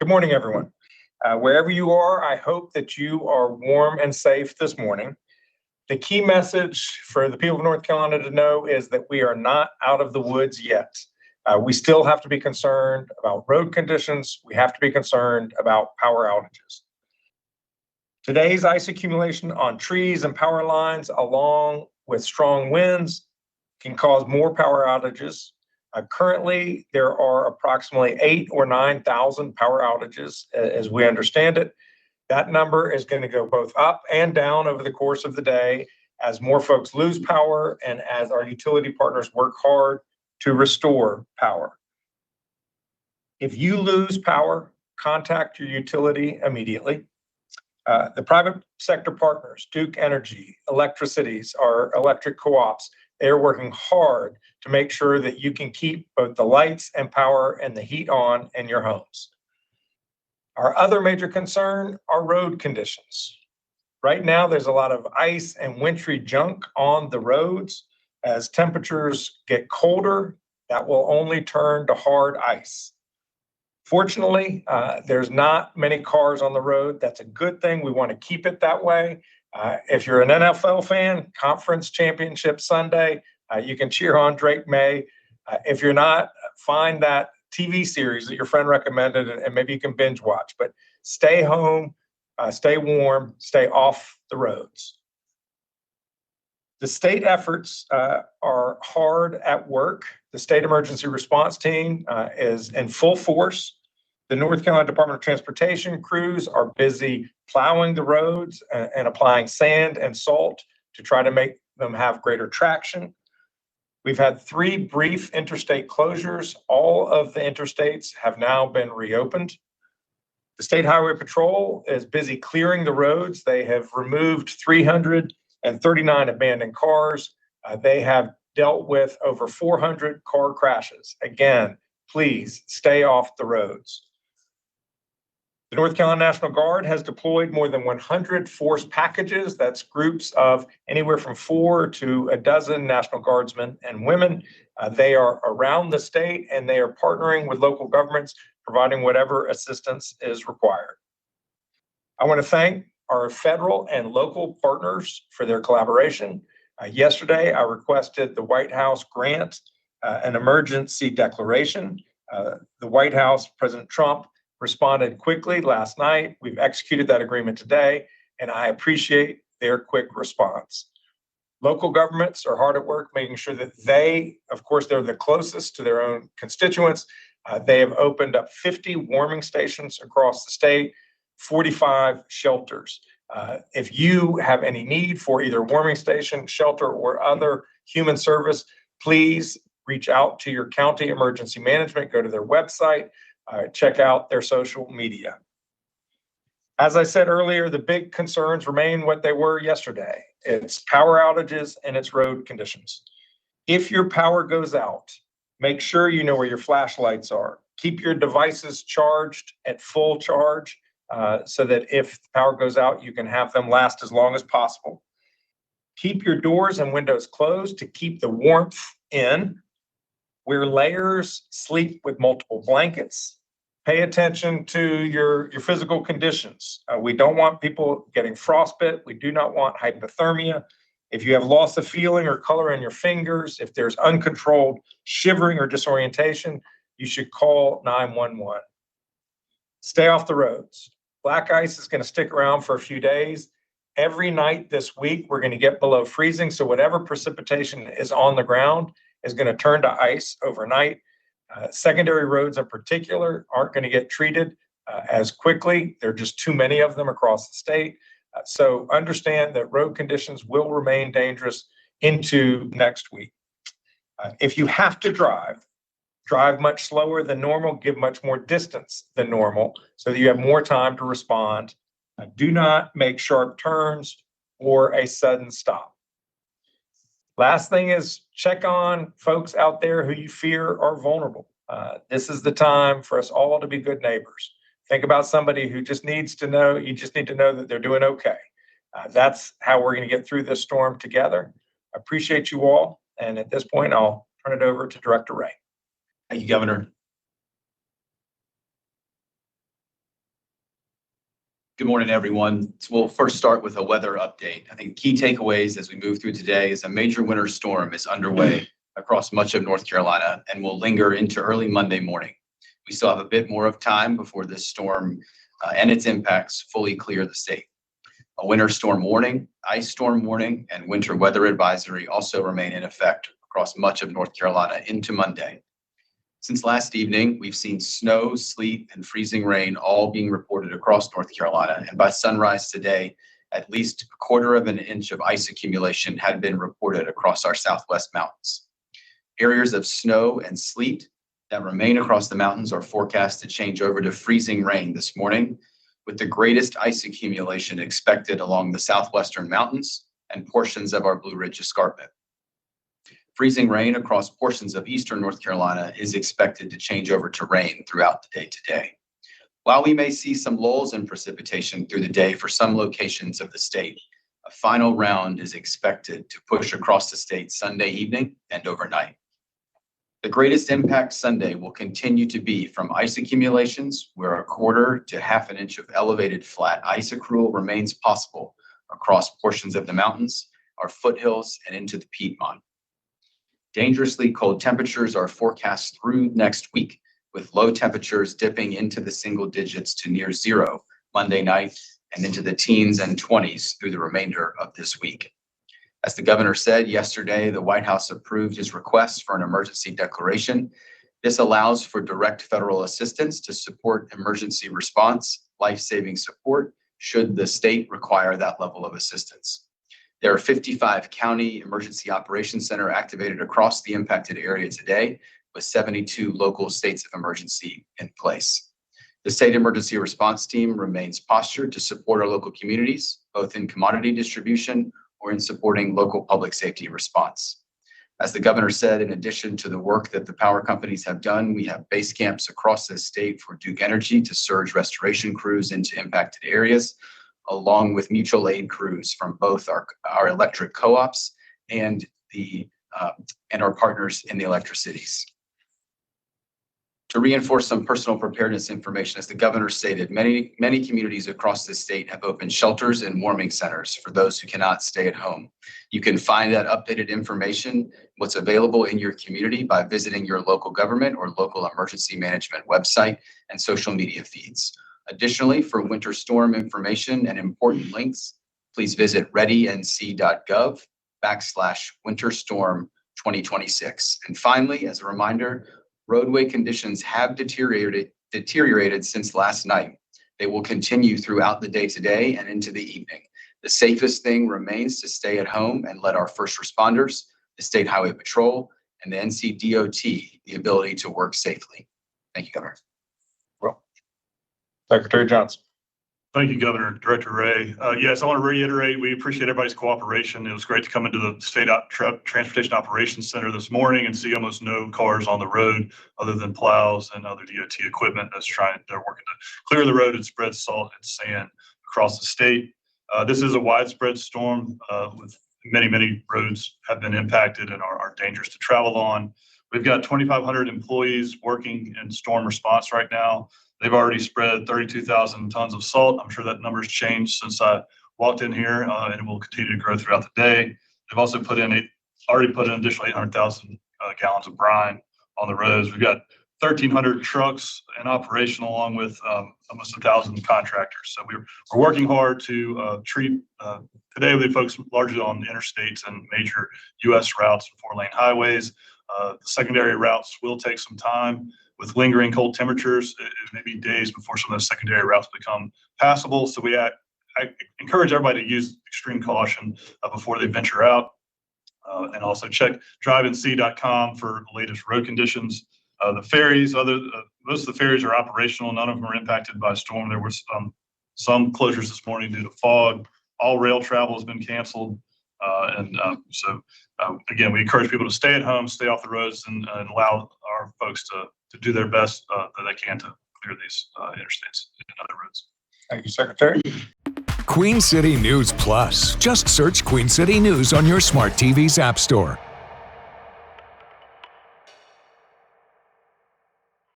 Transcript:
Good morning, everyone. Wherever you are, I hope that you are warm and safe this morning. The key message for the people of North Carolina to know is that we are not out of the woods yet. We still have to be concerned about road conditions. We have to be concerned about power outages. Today's ice accumulation on trees and power lines, along with strong winds, can cause more power outages. Currently, there are approximately 8,000 or 9,000 power outages, as we understand it. That number is going to go both up and down over the course of the day as more folks lose power and as our utility partners work hard to restore power. If you lose power, contact your utility immediately. The private sector partners, Duke Energy, Electricities, our electric co-ops, they are working hard to make sure that you can keep both the lights and power and the heat on in your homes. Our other major concern are road conditions. Right now, there's a lot of ice and wintry junk on the roads. As temperatures get colder, that will only turn to hard ice. Fortunately, there's not many cars on the road. That's a good thing. We want to keep it that way. If you're an NFL fan, Conference Championship Sunday, you can cheer on Drake May. If you're not, find that TV series that your friend recommended and maybe you can binge watch. But stay home, stay warm, stay off the roads. The state efforts are hard at work. The state emergency response team is in full force. The North Carolina Department of Transportation crews are busy plowing the roads and applying sand and salt to try to make them have greater traction. We've had 3 brief interstate closures. All of the interstates have now been reopened. The State Highway Patrol is busy clearing the roads. They have removed 339 abandoned cars. They have dealt with over 400 car crashes. Again, please stay off the roads. The North Carolina National Guard has deployed more than 100 force packages. That's groups of anywhere from 4 to a dozen National Guardsmen and women. They are around the state and they are partnering with local governments, providing whatever assistance is required. I want to thank our federal and local partners for their collaboration. Yesterday, I requested the White House grant an emergency declaration. The White House, President Trump, responded quickly last night. We've executed that agreement today, and I appreciate their quick response. Local governments are hard at work making sure that they, of course, they're the closest to their own constituents. They have opened up 50 warming stations across the state, 45 shelters. If you have any need for either warming station, shelter, or other human service, please reach out to your county emergency management, go to their website, check out their social media. As I said earlier, the big concerns remain what they were yesterday. It's power outages and it's road conditions. If your power goes out, make sure you know where your flashlights are. Keep your devices charged at full charge so that if the power goes out, you can have them last as long as possible. Keep your doors and windows closed to keep the warmth in. Wear layers, sleep with multiple blankets. Pay attention to your physical conditions. We don't want people getting frostbite. We do not want hypothermia. If you have loss of feeling or color in your fingers, if there's uncontrolled shivering or disorientation, you should call 911. Stay off the roads. Black ice is going to stick around for a few days. Every night this week, we're going to get below freezing. So whatever precipitation is on the ground is going to turn to ice overnight. Secondary roads in particular aren't going to get treated as quickly. There are just too many of them across the state. So understand that road conditions will remain dangerous into next week. If you have to drive much slower than normal, give much more distance than normal so that you have more time to respond. Do not make sharp turns or a sudden stop. Last thing is check on folks out there who you fear are vulnerable. This is the time for us all to be good neighbors. Think about somebody who just needs to know, you just need to know that they're doing okay. That's how we're going to get through this storm together. I appreciate you all. And at this point, I'll turn it over to Director Ray. Thank you, Governor. Good morning, everyone. We'll first start with a weather update. I think key takeaways as we move through today is a major winter storm is underway across much of North Carolina and will linger into early Monday morning. We still have a bit more of time before this storm and its impacts fully clear the state. A winter storm warning, ice storm warning, and winter weather advisory also remain in effect across much of North Carolina into Monday. Since last evening, we've seen snow, sleet, and freezing rain all being reported across North Carolina. And by sunrise today, at least 1/4 of an inch of ice accumulation had been reported across our southwest mountains. Areas of snow and sleet that remain across the mountains are forecast to change over to freezing rain this morning, with the greatest ice accumulation expected along the southwestern mountains and portions of our Blue Ridge Escarpment. Freezing rain across portions of eastern North Carolina is expected to change over to rain throughout the day today. While we may see some lulls in precipitation through the day for some locations of the state, a final round is expected to push across the state Sunday evening and overnight. The greatest impact Sunday will continue to be from ice accumulations, where 1/4 to 1/2 an inch of elevated flat ice accrual remains possible across portions of the mountains, our foothills, and into the Piedmont. Dangerously cold temperatures are forecast through next week, with low temperatures dipping into the single digits to near zero Monday night and into the teens and 20s through the remainder of this week. As the governor said yesterday, the White House approved his request for an emergency declaration. This allows for direct federal assistance to support emergency response, life-saving support, should the state require that level of assistance. There are 55 county emergency operations center activated across the impacted area today, with 72 local states of emergency in place. The state emergency response team remains postured to support our local communities, both in commodity distribution or in supporting local public safety response. As the governor said, in addition to the work that the power companies have done, we have base camps across the state for Duke Energy to surge restoration crews into impacted areas, along with mutual aid crews from both our electric co-ops and our partners in the electricities. To reinforce some personal preparedness information, as the governor stated, many communities across the state have opened shelters and warming centers for those who cannot stay at home. You can find that updated information, what's available in your community, by visiting your local government or local emergency management website and social media feeds. Additionally, for winter storm information and important links, please visit readync.gov/winterstorm 2026. And finally, as a reminder, roadway conditions have deteriorated since last night. They will continue throughout the day today and into the evening. The safest thing remains to stay at home and let our first responders, the State Highway Patrol, and the NCDOT the ability to work safely. Thank you, Governor. Well, Secretary Johnson. Thank you, Governor. Director Ray. Yes, I want to reiterate, we appreciate everybody's cooperation. It was great to come into the State Transportation Operations Center this morning and see almost no cars on the road other than plows and other DOT equipment they're working to clear the road and spread salt and sand across the state. This is a widespread storm with many roads have been impacted and are dangerous to travel on. We've got 2,500 employees working in storm response right now. They've already spread 32,000 tons of salt. I'm sure that number's changed since I walked in here, and it will continue to grow throughout the day. They've also already put in additional 800,000 gallons of brine on the roads. We've got 1,300 trucks in operation, along with almost 1,000 contractors. So we're working hard to treat. Today we focus largely on interstates and major U.S. routes and 4-lane highways. The secondary routes will take some time. With lingering cold temperatures, it may be days before some of those secondary routes become passable. So I encourage everybody to use extreme caution before they venture out. And also check driveandc.com for the latest road conditions. The ferries, most of the ferries are operational. None of them are impacted by storm. There were some closures this morning due to fog. All rail travel has been canceled. Again, we encourage people to stay at home, stay off the roads, and allow our folks to do their best that they can to clear these interstates and other roads. Thank you, Secretary. Queen City News Plus. Just search Queen City News on your smart TV's app store.